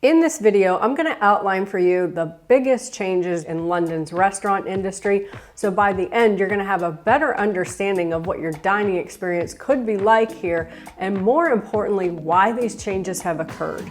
In this video, I'm going to outline for you the biggest changes in London's restaurant industry. So by the end, you're going to have a better understanding of what your dining experience could be like here, and more importantly, why these changes have occurred.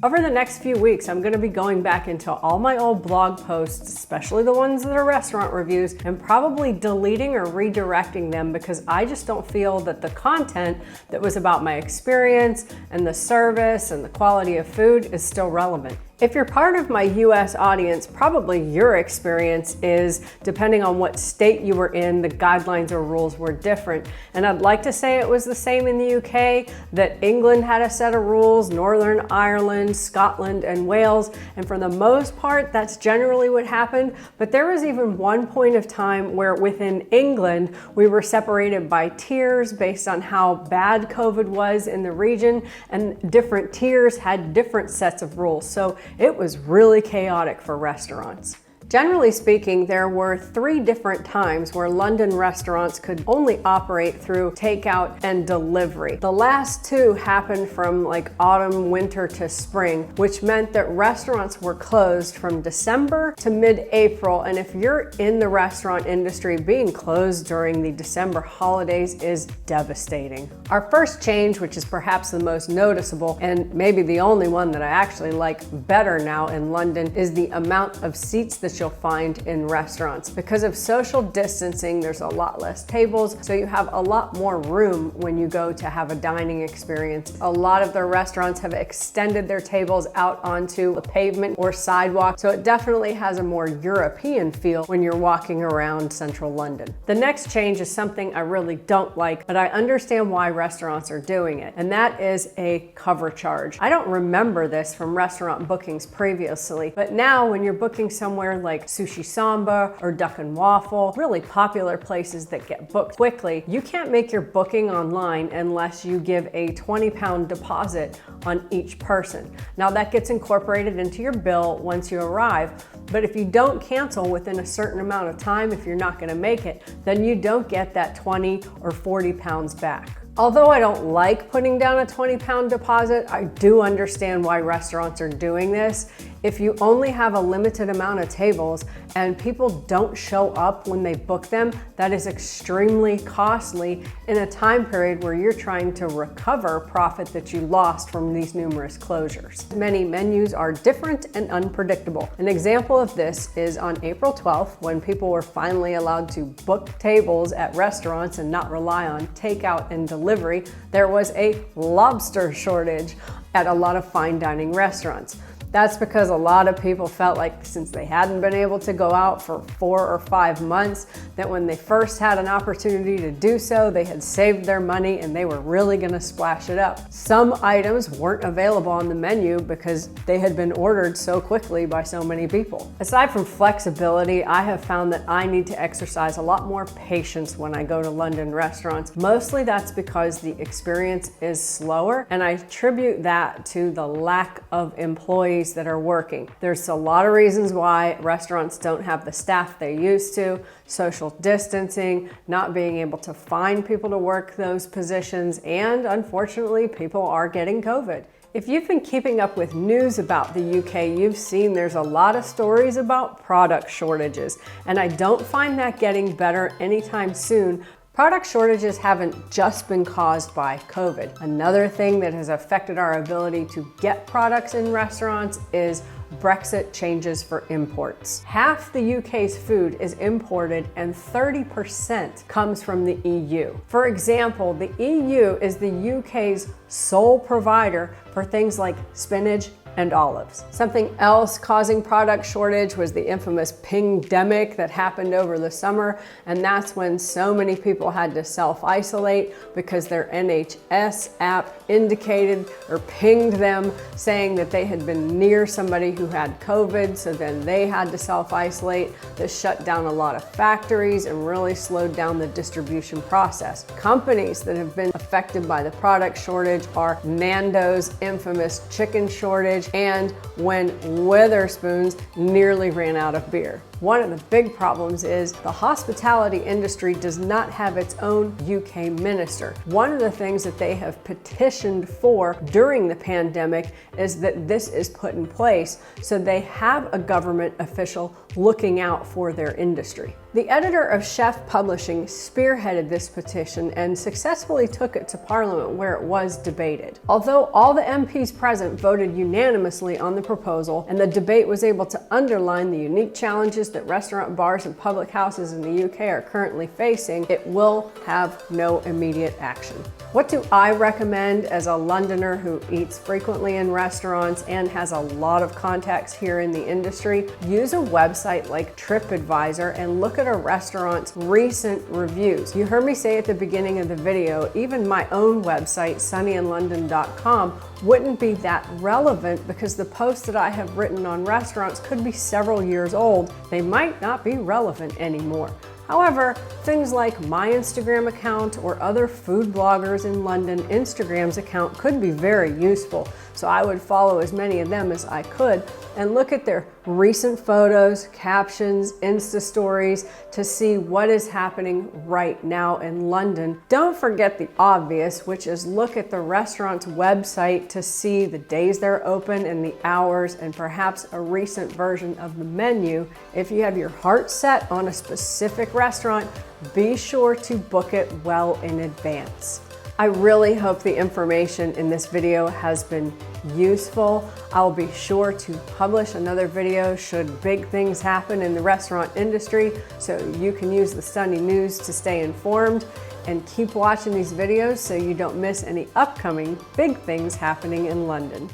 Over the next few weeks, I'm going to be going back into all my old blog posts, especially the ones that are restaurant reviews, and probably deleting or redirecting them because I just don't feel that the content that was about my experience and the service and the quality of food is still relevant. If you're part of my US audience, probably your experience is, depending on what state you were in, the guidelines or rules were different. And I'd like to say it was the same in the UK, that England had a set of rules, Northern Ireland, Scotland, and Wales. And for the most part, that's generally what happened. But there was even one point of time where within England, we were separated by tiers based on how bad COVID was in the region, and different tiers had different sets of rules. So it was really chaotic for restaurants. Generally speaking, there were 3 different times where London restaurants could only operate through takeout and delivery. The last 2 happened from like autumn, winter to spring, which meant that restaurants were closed from December to mid-April. And if you're in the restaurant industry, being closed during the December holidays is devastating. Our first change, which is perhaps the most noticeable and maybe the only one that I actually like better now in London, is the amount of seats that you'll find in restaurants. Because of social distancing, there's a lot less tables, so you have a lot more room when you go to have a dining experience. A lot of the restaurants have extended their tables out onto the pavement or sidewalk, so it definitely has a more European feel when you're walking around central London. The next change is something I really don't like, but I understand why restaurants are doing it, and that is a cover charge. I don't remember this from restaurant bookings previously, but now when you're booking somewhere like Sushi Samba or Duck and Waffle, really popular places that get booked quickly, you can't make your booking online unless you give a £20 deposit on each person. Now that gets incorporated into your bill once you arrive, but if you don't cancel within a certain amount of time, if you're not going to make it, then you don't get that 20 or 40 pounds back. Although I don't like putting down a £20 deposit, I do understand why restaurants are doing this. If you only have a limited amount of tables and people don't show up when they book them, that is extremely costly in a time period where you're trying to recover profit that you lost from these numerous closures. Many menus are different and unpredictable. An example of this is on April 12th, when people were finally allowed to book tables at restaurants and not rely on takeout and delivery, there was a lobster shortage at a lot of fine dining restaurants. That's because a lot of people felt like, since they hadn't been able to go out for 4 or 5 months, that when they first had an opportunity to do so, they had saved their money and they were really going to splash it up. Some items weren't available on the menu because they had been ordered so quickly by so many people. Aside from flexibility, I have found that I need to exercise a lot more patience when I go to London restaurants. Mostly that's because the experience is slower, and I attribute that to the lack of employees that are working. There's a lot of reasons why restaurants don't have the staff they used to: social distancing, not being able to find people to work those positions, and unfortunately, people are getting COVID. If you've been keeping up with news about the UK, you've seen there's a lot of stories about product shortages, and I don't find that getting better anytime soon. Product shortages haven't just been caused by COVID. Another thing that has affected our ability to get products in restaurants is Brexit changes for imports. Half the UK's food is imported and 30% comes from the EU. For example, the EU is the UK's sole provider for things like spinach and olives. Something else causing product shortage was the infamous pingdemic that happened over the summer, and that's when so many people had to self-isolate because their NHS app indicated or pinged them saying that they had been near somebody who had COVID, so then they had to self-isolate. This shut down a lot of factories and really slowed down the distribution process. Companies that have been affected by the product shortage are Nando's infamous chicken shortage and when Wetherspoons nearly ran out of beer. One of the big problems is the hospitality industry does not have its own UK minister. One of the things that they have petitioned for during the pandemic is that this is put in place so they have a government official looking out for their industry. The editor of Chef Publishing spearheaded this petition and successfully took it to Parliament where it was debated. Although all the MPs present voted unanimously on the proposal and the debate was able to underline the unique challenges that restaurant, bars, and public houses in the UK are currently facing, it will have no immediate action. What do I recommend as a Londoner who eats frequently in restaurants and has a lot of contacts here in the industry? Use a website like TripAdvisor and look at a restaurant's recent reviews. You heard me say at the beginning of the video, even my own website, sunnyinlondon.com, wouldn't be that relevant because the posts that I have written on restaurants could be several years old. They might not be relevant anymore. However, things like my Instagram account or other food bloggers in London Instagram's account could be very useful. So I would follow as many of them as I could and look at their recent photos, captions, Insta stories to see what is happening right now in London. Don't forget the obvious, which is look at the restaurant's website to see the days they're open and the hours and perhaps a recent version of the menu. If you have your heart set on a specific restaurant, be sure to book it well in advance. I really hope the information in this video has been useful. I'll be sure to publish another video should big things happen in the restaurant industry so you can use the Sunny News to stay informed, and keep watching these videos so you don't miss any upcoming big things happening in London.